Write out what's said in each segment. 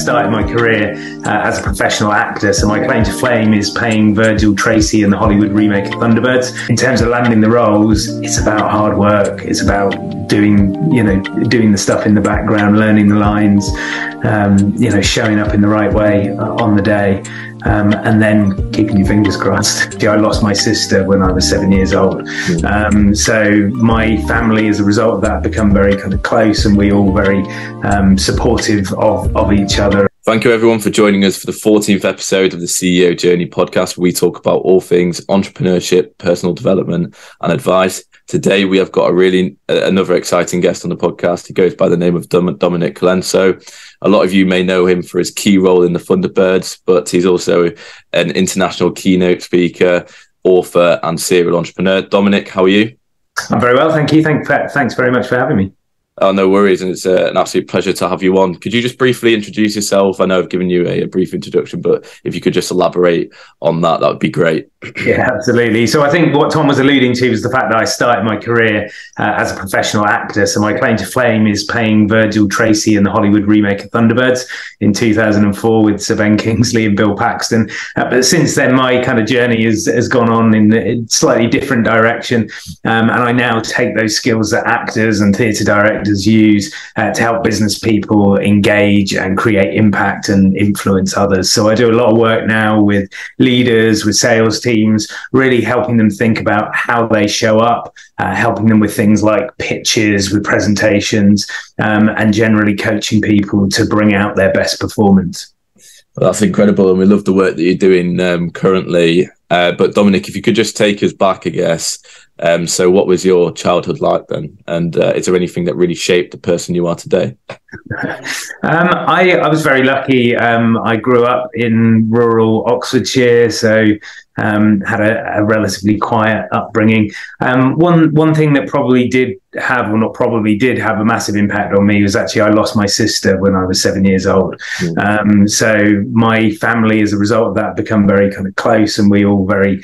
started my career as a professional actor. So my claim to fame is playing Virgil Tracy in the Hollywood remake of Thunderbirds. In terms of landing the roles, it's about hard work. It's about doing the stuff in the background, learning the lines, showing up in the right way on the day. And then keeping your fingers crossed. I lost my sister when I was 7 years old. So my family, as a result of that, become very kind of close, and we all very supportive of each other. Thank you everyone for joining us for the 14th episode of the CEO Journey podcast, where we talk about all things entrepreneurship, personal development and advice. Today we have got another exciting guest on the podcast. He goes by the name of Dominic Colenso. A lot of you may know him for his key role in the Thunderbirds, but he's also an international keynote speaker, author and serial entrepreneur. Dominic, how are you? I'm very well, thank you. Thanks very much for having me. Oh, no worries. And it's an absolute pleasure to have you on. Could you just briefly introduce yourself? I know I've given you a brief introduction, but if you could just elaborate on that, that would be great. Yeah, absolutely. So I think what Tom was alluding to was the fact that I started my career as a professional actor. So my claim to fame is playing Virgil Tracy in the Hollywood remake of Thunderbirds in 2004 with Sir Ben Kingsley and Bill Paxton. But since then, my kind of journey has gone on in a slightly different direction. And I now take those skills that actors and theatre directors use to help business people engage and create impact and influence others. So I do a lot of work now with leaders, with sales teams, really helping them think about how they show up, helping them with things like pitches, with presentations, and generally coaching people to bring out their best performance. Well, that's incredible, and we love the work that you're doing currently. But Dominic, if you could just take us back, I guess. So what was your childhood like then? And is there anything that really shaped the person you are today? I was very lucky. I grew up in rural Oxfordshire, so had a relatively quiet upbringing. One thing that probably did have a massive impact on me was actually I lost my sister when I was 7 years old. So my family, as a result of that, become very kind of close, and we all very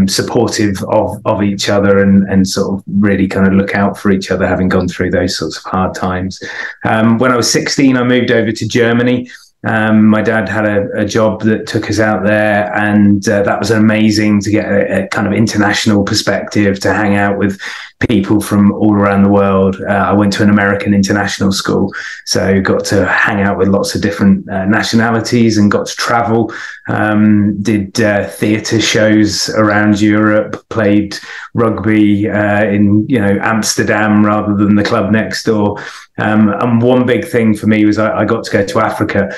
supportive of each other and sort of really kind of look out for each other, having gone through those sorts of hard times. When I was 16, I moved over to Germany. My dad had a job that took us out there, and that was amazing to get a kind of international perspective, to hang out with people from all around the world. I went to an American international school, so got to hang out with lots of different nationalities and got to travel. Did theatre shows around Europe, played rugby in Amsterdam rather than the club next door. And one big thing for me was I got to go to Africa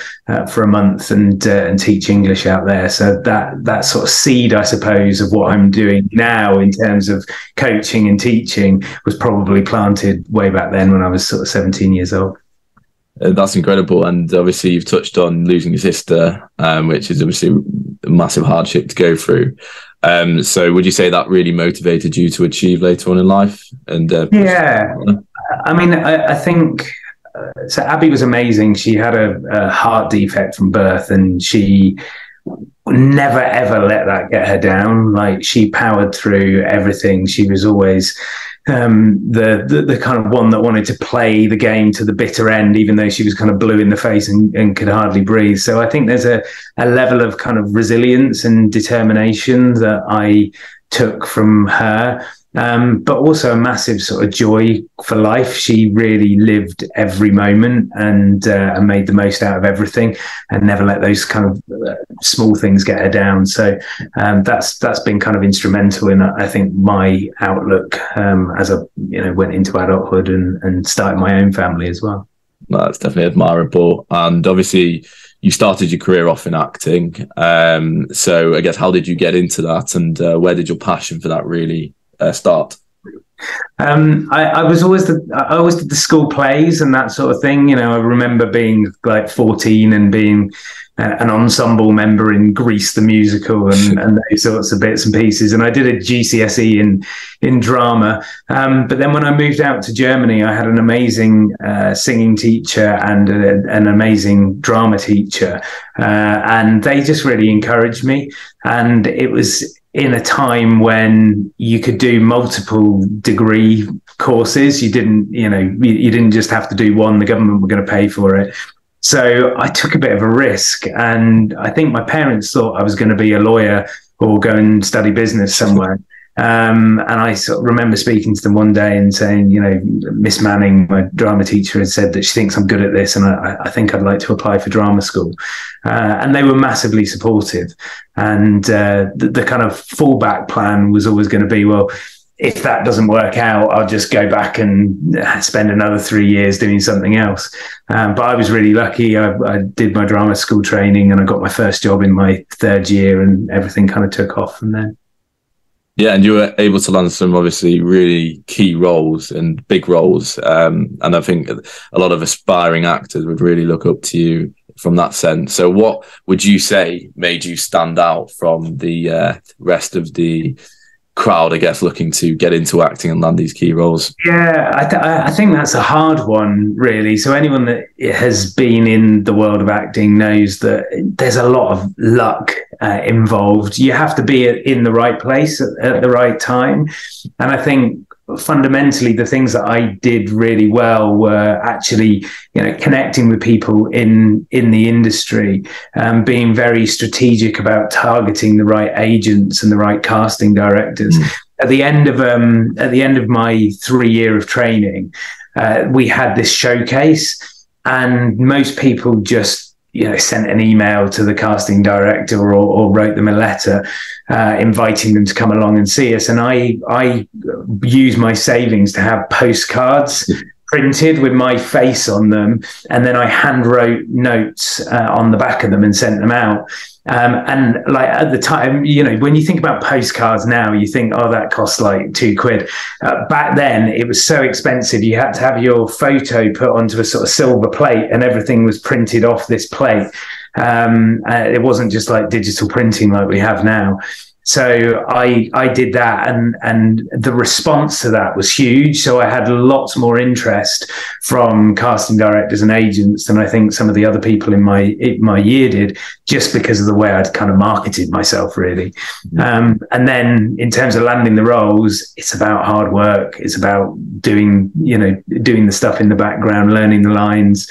for a month and teach English out there. So that sort of seed, I suppose, of what I'm doing now in terms of coaching and teaching was probably planted way back then when I was sort of 17 years old. That's incredible. And obviously you've touched on losing your sister, which is obviously a massive hardship to go through. So would you say that really motivated you to achieve later on in life? And yeah, I mean, I think so. Abby was amazing. She had a heart defect from birth, and she never ever let that get her down. Like, she powered through everything. She was always the kind of one that wanted to play the game to the bitter end, even though she was kind of blue in the face and could hardly breathe. So I think there's a level of kind of resilience and determination that I took from her. But also a massive sort of joy for life. She really lived every moment and made the most out of everything, and never let those kind of small things get her down. So that's been kind of instrumental in, I think, my outlook as I went into adulthood and started my own family as well. That's definitely admirable. And obviously you started your career off in acting. So I guess, how did you get into that, and where did your passion for that really start? I always did the school plays and that sort of thing. I remember being like 14 and being an ensemble member in Grease the musical and those sorts of bits and pieces. And I did a GCSE in drama. But then when I moved out to Germany, I had an amazing singing teacher and an amazing drama teacher. And they just really encouraged me. And it was in a time when you could do multiple degree courses. You didn't just have to do one. The government were going to pay for it. So I took a bit of a risk, and I think my parents thought I was going to be a lawyer or go and study business somewhere. And I sort of remember speaking to them one day and saying, Miss Manning, my drama teacher, had said that she thinks I'm good at this, and I think I'd like to apply for drama school. And they were massively supportive. And the kind of fallback plan was always going to be, well, if that doesn't work out, I'll just go back and spend another 3 years doing something else. But I was really lucky. I did my drama school training, and I got my first job in my third year, and everything kind of took off from then. Yeah, and you were able to land some obviously really key roles and big roles. And I think a lot of aspiring actors would really look up to you from that sense. So what would you say made you stand out from the rest of the crowd, I guess, looking to get into acting and land these key roles? Yeah, I think that's a hard one, really. So anyone that has been in the world of acting knows that there's a lot of luck involved. You have to be in the right place at the right time. And I think fundamentally the things that I did really well were actually, connecting with people in the industry, being very strategic about targeting the right agents and the right casting directors. At the end of my 3 year of training, we had this showcase, and most people just sent an email to the casting director or wrote them a letter inviting them to come along and see us. And I used my savings to have postcards printed with my face on them, and then I hand wrote notes on the back of them and sent them out. And like at the time, when you think about postcards now, you think, oh, that costs like £2. Back then, it was so expensive. You had to have your photo put onto a sort of silver plate, and everything was printed off this plate. It wasn't just like digital printing like we have now. So I did that, and the response to that was huge. So I had lots more interest from casting directors and agents than I think some of the other people in my year did, just because of the way I'd kind of marketed myself, really. And then in terms of landing the roles, it's about hard work. It's about doing the stuff in the background, learning the lines,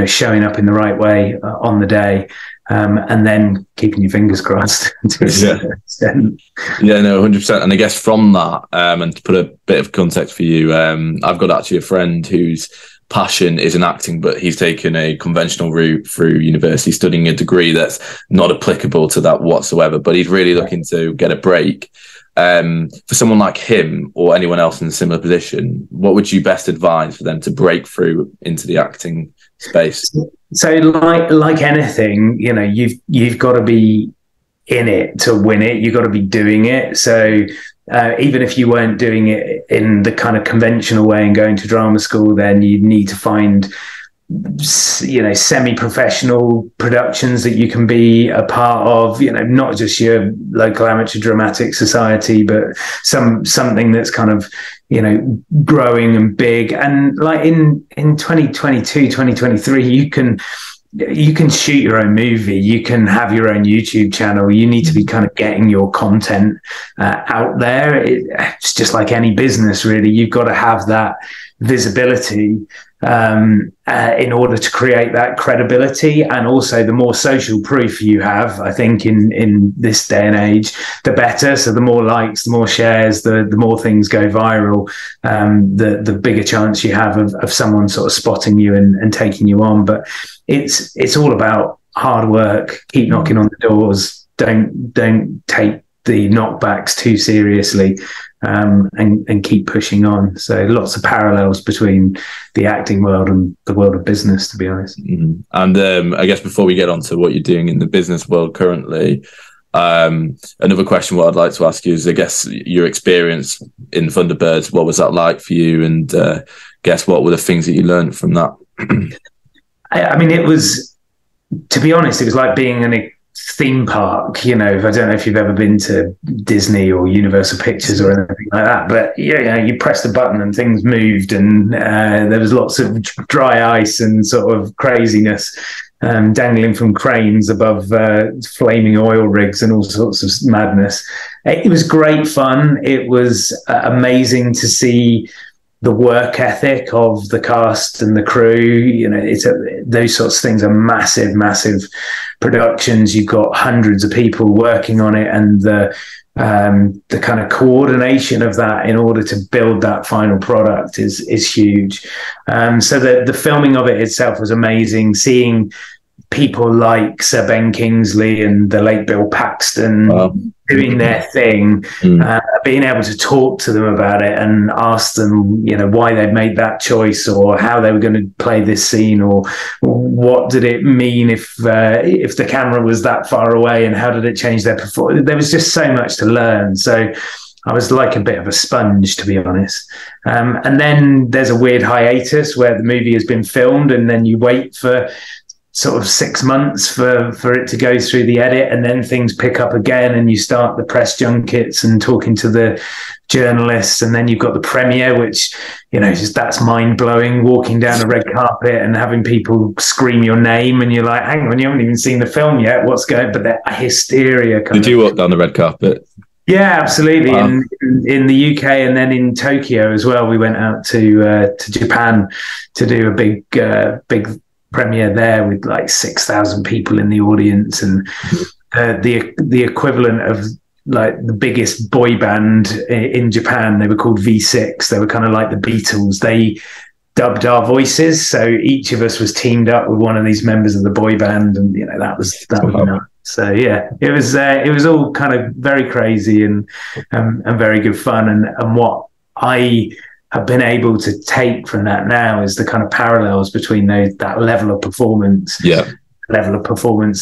showing up in the right way on the day. And then keeping your fingers crossed. Yeah, no, 100%. And I guess from that, and to put a bit of context for you, I've got actually a friend whose passion is in acting, but he's taken a conventional route through university, studying a degree that's not applicable to that whatsoever. But he's really looking to get a break. For someone like him or anyone else in a similar position, what would you best advise for them to break through into the acting space? So like anything, you've got to be in it to win it. You've got to be doing it. So even if you weren't doing it in the kind of conventional way and going to drama school, then you need to find semi-professional productions that you can be a part of, not just your local amateur dramatic society, but something that's kind of growing and big. And like in 2022 2023, you can shoot your own movie, you can have your own YouTube channel. You need to be kind of getting your content out there. It's just like any business, really. You've got to have that visibility in order to create that credibility. And also, the more social proof you have, I think in this day and age, the better. So the more likes, the more shares, the more things go viral, the bigger chance you have of someone sort of spotting you and taking you on. But it's all about hard work. Keep knocking on the doors. Don't take the knockbacks too seriously. And keep pushing on. So lots of parallels between the acting world and the world of business, to be honest. Mm-hmm. And I guess before we get on to what you're doing in the business world currently, another question what I'd like to ask you is, I guess, your experience in Thunderbirds. What was that like for you? And guess what were the things that you learned from that? I mean, it was, to be honest, it was like being in a theme park. I don't know if you've ever been to Disney or Universal Pictures or anything like that, but you pressed a button and things moved, and there was lots of dry ice and sort of craziness dangling from cranes above flaming oil rigs and all sorts of madness. It was great fun. It was amazing to see the work ethic of the cast and the crew. You know, those sorts of things are massive productions. You've got hundreds of people working on it, and the kind of coordination of that in order to build that final product is huge. So the filming of it itself was amazing. Seeing people like Sir Ben Kingsley and the late Bill Paxton doing their thing, being able to talk to them about it and ask them, you know, why they'd made that choice, or how they were going to play this scene, or what did it mean if the camera was that far away, and how did it change their performance. There was just so much to learn. So I was like a bit of a sponge, to be honest. And then there's a weird hiatus where the movie has been filmed, and then you wait for sort of 6 months for it to go through the edit, and then things pick up again, and you start the press junkets and talking to the journalists, and then you've got the premiere, which, you know, just that's mind-blowing, walking down the red carpet and having people scream your name, and you're like, hang on, you haven't even seen the film yet, what's going? But the hysteria did you walk down the red carpet? Yeah, absolutely. Wow. In the UK, and then in Tokyo as well. We went out to Japan to do a big premiere there with like 6,000 people in the audience, and the equivalent of like the biggest boy band in Japan. They were called V6. They were kind of like the Beatles. They dubbed our voices, so each of us was teamed up with one of these members of the boy band, and you know that was nuts. So yeah, it was all kind of very crazy and very good fun, and what I have been able to take from that now is the kind of parallels between that level of performance,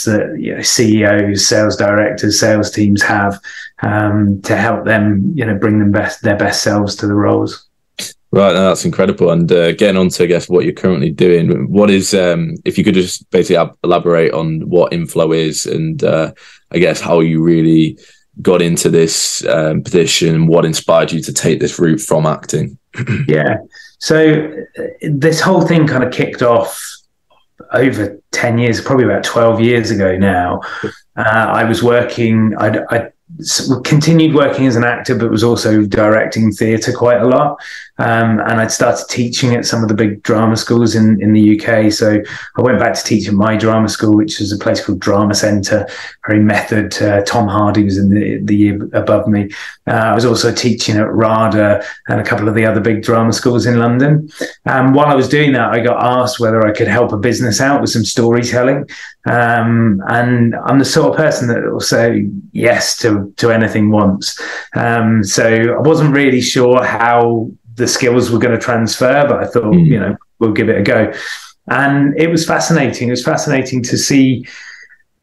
that, you know, CEOs, sales directors, sales teams have to help them, you know, bring their best selves to the roles. Right, now that's incredible. And getting on to, I guess, what you're currently doing, what is, if you could just basically elaborate on what Inflow is, and I guess how you really got into this position, what inspired you to take this route from acting? Yeah, so this whole thing kind of kicked off over 10 years, probably about 12 years ago now. I was working, I continued working as an actor, but was also directing theatre quite a lot. And I'd started teaching at some of the big drama schools in the UK. So I went back to teach at my drama school, which was a place called Drama Centre, very method. Tom Hardy was in the year above me. I was also teaching at RADA and a couple of the other big drama schools in London. While I was doing that, I got asked whether I could help a business out with some storytelling. And I'm the sort of person that will say yes to anything once. So I wasn't really sure how the skills were going to transfer, but I thought, you know, we'll give it a go. And it was fascinating. It was fascinating to see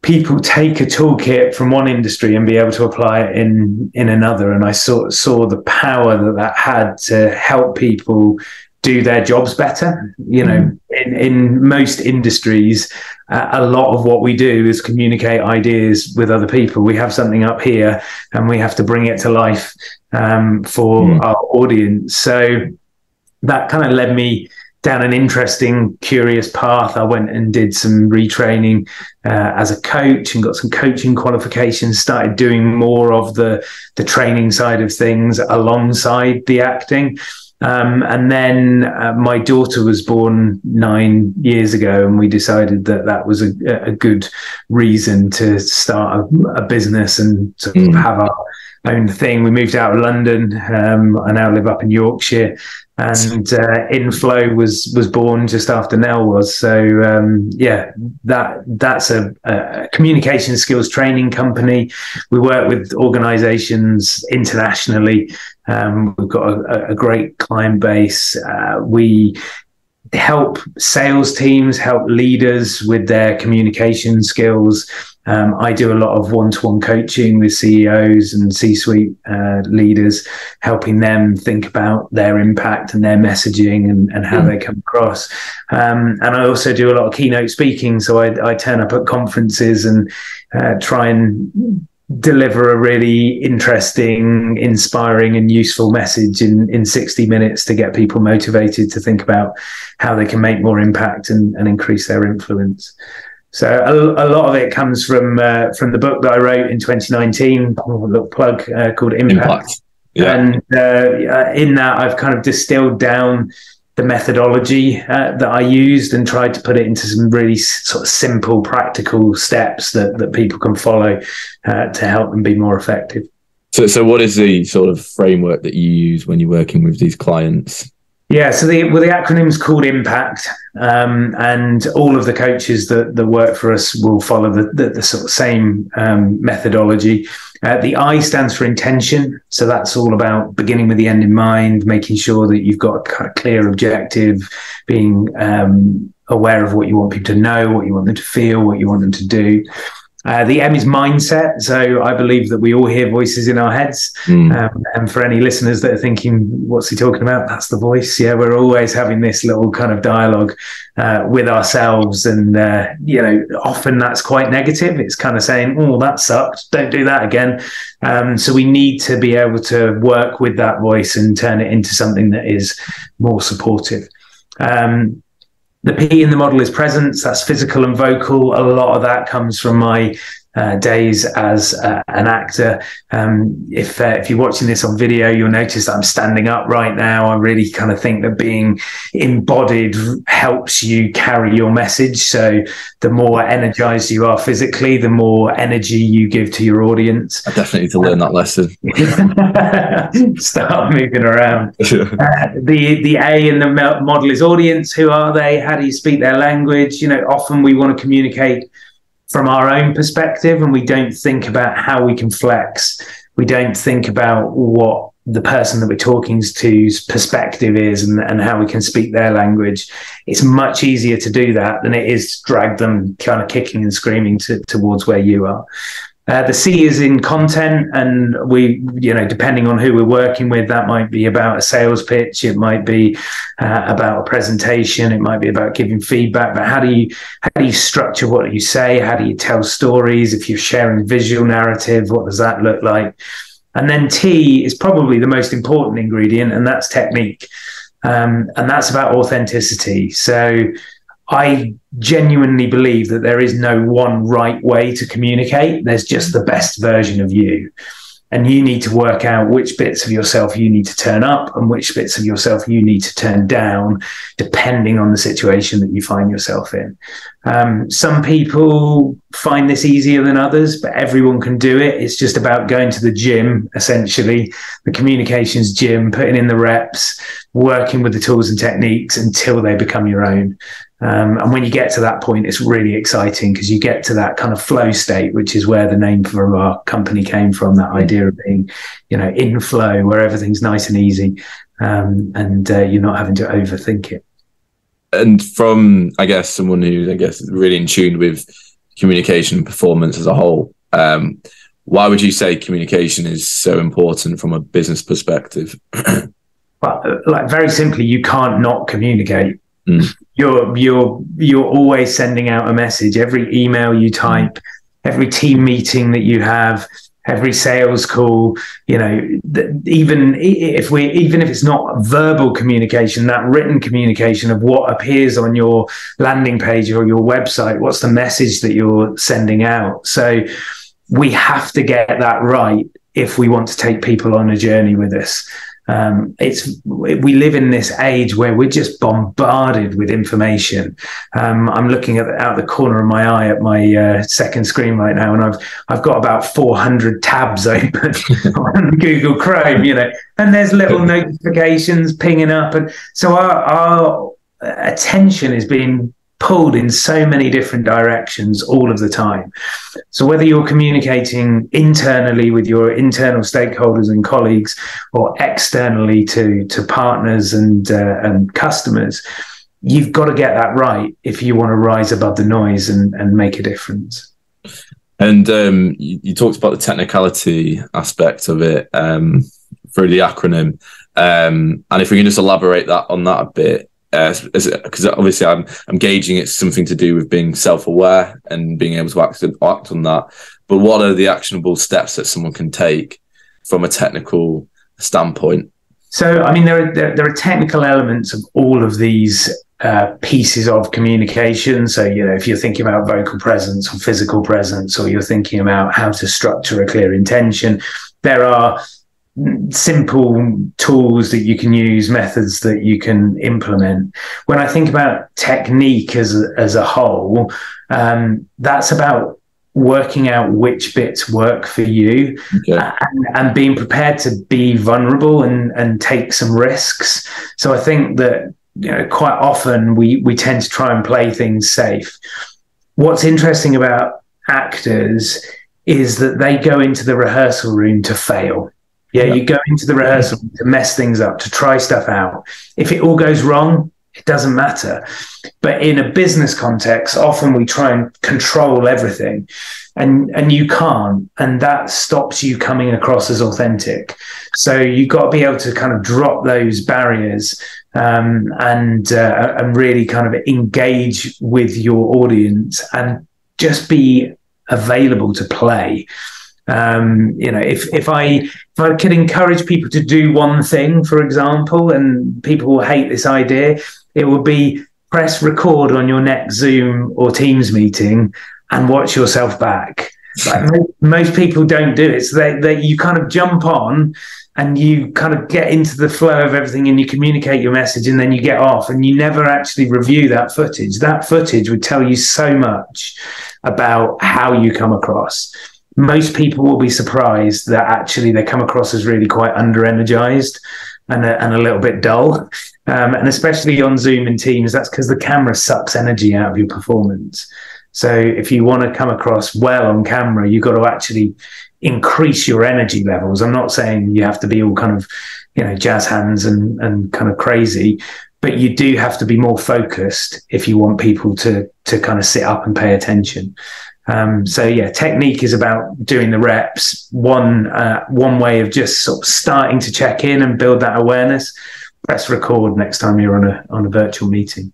people take a toolkit from one industry and be able to apply it in another. And I saw the power that had to help people do their jobs better. You know, in most industries, a lot of what we do is communicate ideas with other people. We have something up here and we have to bring it to life for our audience. So that kind of led me down an interesting, curious path. I went and did some retraining as a coach and got some coaching qualifications, started doing more of the training side of things alongside the acting. And then my daughter was born 9 years ago, and we decided that was a good reason to start a business and sort of have our own thing. We moved out of London. I now live up in Yorkshire, and Inflow was born just after Nell was. So yeah, that's a communication skills training company. We work with organizations internationally. We've got a great client base. We help sales teams, help leaders with their communication skills. I do a lot of one-to-one coaching with CEOs and C-suite leaders, helping them think about their impact and their messaging and how they come across. And I also do a lot of keynote speaking. So I turn up at conferences and try and deliver a really interesting, inspiring and useful message in 60 minutes to get people motivated to think about how they can make more impact and increase their influence. So a lot of it comes from the book that I wrote in 2019, a little plug, called Impact. And in that, I've kind of distilled down the methodology that I used and tried to put it into some really sort of simple, practical steps that people can follow to help them be more effective. So what is the sort of framework that you use when you're working with these clients? Yeah, so the acronym's called IMPACT, and all of the coaches that work for us will follow the sort of same methodology. The I stands for intention, so that's all about beginning with the end in mind, making sure that you've got a kind of clear objective, being aware of what you want people to know, what you want them to feel, what you want them to do. The M is mindset. So I believe that we all hear voices in our heads. And for any listeners that are thinking, what's he talking about? That's the voice. Yeah, we're always having this little kind of dialogue with ourselves. And, often that's quite negative. It's kind of saying, oh, that sucked. Don't do that again. So we need to be able to work with that voice and turn it into something that is more supportive. The P in the model is presence. That's physical and vocal. A lot of that comes from my days as an actor. If you're watching this on video, you'll notice that I'm standing up right now. I really kind of think that being embodied helps you carry your message. So the more energized you are physically, the more energy you give to your audience. I definitely need to learn that lesson. Start moving around. The A in the model is audience. Who are they? How do you speak their language? Often we want to communicate from our own perspective, and we don't think about how we can flex. We don't think about what the person that we're talking to's perspective is and how we can speak their language. It's much easier to do that than it is to drag them kind of kicking and screaming towards where you are. The C is in content, and we, depending on who we're working with, that might be about a sales pitch, it might be about a presentation, it might be about giving feedback. But how do you structure what you say? How do you tell stories? If you're sharing visual narrative, what does that look like? And then T is probably the most important ingredient, and that's technique, and that's about authenticity. So I genuinely believe that there is no one right way to communicate. There's just the best version of you. And you need to work out which bits of yourself you need to turn up and which bits of yourself you need to turn down, depending on the situation that you find yourself in. Some people find this easier than others, but everyone can do it. It's just about going to the gym, essentially, the communications gym, putting in the reps, working with the tools and techniques until they become your own. And when you get to that point, it's really exciting because you get to that kind of flow state, which is where the name for our company came from, that idea of being, in flow, where everything's nice and easy, and you're not having to overthink it. And from, I guess, someone who's, really in tune with communication and performance as a whole, why would you say communication is so important from a business perspective? Well, very simply, you can't not communicate. You're always sending out a message. Every email you type, every team meeting that you have, every sales call, even if it's not verbal communication, that written communication of what appears on your landing page or your website, what's the message that you're sending out? So we have to get that right if we want to take people on a journey with us. We live in this age where we're just bombarded with information. I'm looking out the corner of my eye at my second screen right now, and I've got about 400 tabs open on Google Chrome, and there's little notifications pinging up, and so our attention is being pulled in so many different directions all of the time. So whether you're communicating internally with your internal stakeholders and colleagues, or externally to partners and customers, you've got to get that right if you want to rise above the noise and make a difference. And you talked about the technicality aspect of it through the acronym, and if we can just elaborate on that a bit. Because obviously I'm gauging it's something to do with being self-aware and being able to act on that. But what are the actionable steps that someone can take from a technical standpoint? So, there are technical elements of all of these pieces of communication. So, if you're thinking about vocal presence or physical presence, or you're thinking about how to structure a clear intention, there are simple tools that you can use, methods that you can implement. When I think about technique as a whole, that's about working out which bits work for you, and being prepared to be vulnerable and take some risks. So I think that, quite often we tend to try and play things safe. What's interesting about actors is that they go into the rehearsal room to fail. You go into the rehearsal room to mess things up, to try stuff out. If it all goes wrong, it doesn't matter. But in a business context, often we try and control everything, and you can't, and that stops you coming across as authentic. So you've got to be able to kind of drop those barriers, and really kind of engage with your audience and just be available to play. If I could encourage people to do one thing, for example, and people will hate this idea, it would be press record on your next Zoom or Teams meeting and watch yourself back. Like most people don't do it. So they you kind of jump on and you kind of get into the flow of everything and you communicate your message, and then you get off and you never actually review that footage. That footage would tell you so much about how you come across. Most people will be surprised that actually they come across as really quite under-energized and a little bit dull. And especially on Zoom and Teams, that's because the camera sucks energy out of your performance. So if you want to come across well on camera, you've got to actually increase your energy levels. I'm not saying you have to be all kind of, jazz hands and kind of crazy, but you do have to be more focused if you want people to kind of sit up and pay attention. Technique is about doing the reps. One way of just sort of starting to check in and build that awareness. Press record next time you're on a virtual meeting.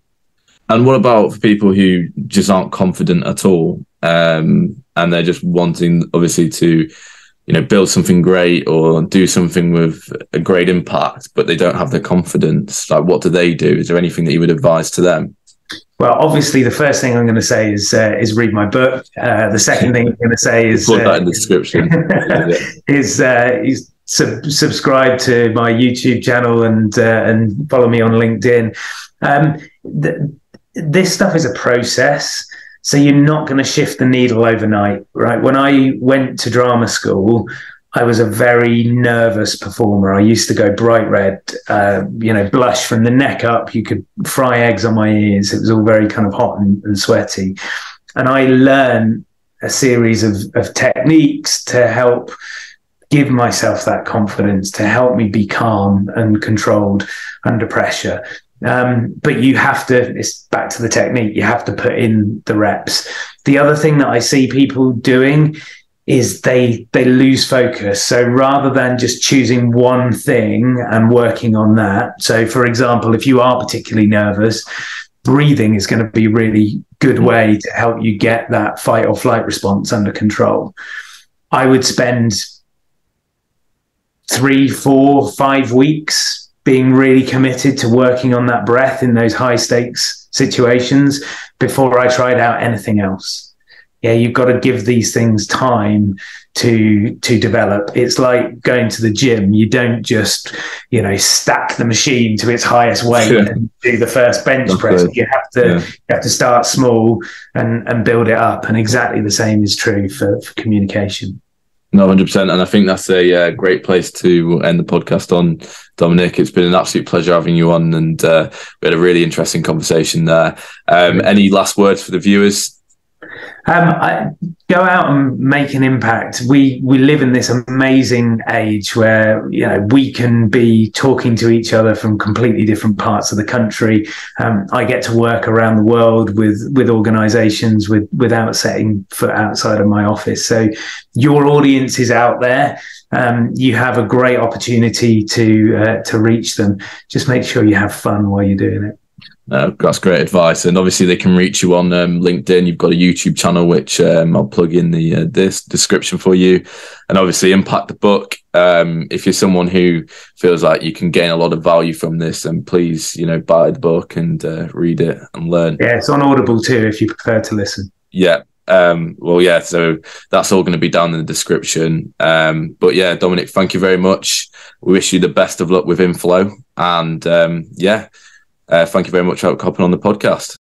And what about for people who just aren't confident at all, and they're just wanting, obviously, to build something great or do something with a great impact, but they don't have the confidence? Like, what do they do? Is there anything that you would advise to them? Well, obviously, the first thing I'm going to say is read my book. The second thing I'm going to say is put that in the description. is subscribe to my YouTube channel and follow me on LinkedIn. This stuff is a process, so you're not going to shift the needle overnight, right? When I went to drama school, I was a very nervous performer. I used to go bright red, blush from the neck up. You could fry eggs on my ears. It was all very kind of hot and sweaty. And I learned a series of techniques to help give myself that confidence, to help me be calm and controlled under pressure. But you have to, it's back to the technique, you have to put in the reps. The other thing that I see people doing is they lose focus. So rather than just choosing one thing and working on that, so for example, if you are particularly nervous, breathing is going to be a really good way to help you get that fight or flight response under control. I would spend 3, 4, 5 weeks being really committed to working on that breath in those high stakes situations before I tried out anything else. Yeah, you've got to give these things time to develop. It's like going to the gym. You don't just, stack the machine to its highest weight and do the first bench press. You have to start small and build it up. And exactly the same is true for communication. No, 100%. And I think that's a great place to end the podcast on, Dominic. It's been an absolute pleasure having you on, and we had a really interesting conversation there. Any last words for the viewers? Go out and make an impact. We live in this amazing age where we can be talking to each other from completely different parts of the country. I get to work around the world with organizations without setting foot outside of my office. So your audience is out there. You have a great opportunity to reach them. Just make sure you have fun while you're doing it. That's great advice, and obviously they can reach you on LinkedIn. You've got a YouTube channel which I'll plug in this description for you, and obviously Impact the book. If you're someone who feels like you can gain a lot of value from this, then please buy the book and read it and learn. Yeah, it's on Audible too if you prefer to listen. Yeah, So that's all going to be down in the description. But yeah, Dominic, thank you very much. We wish you the best of luck with Inflow, and thank you very much for hopping on the podcast.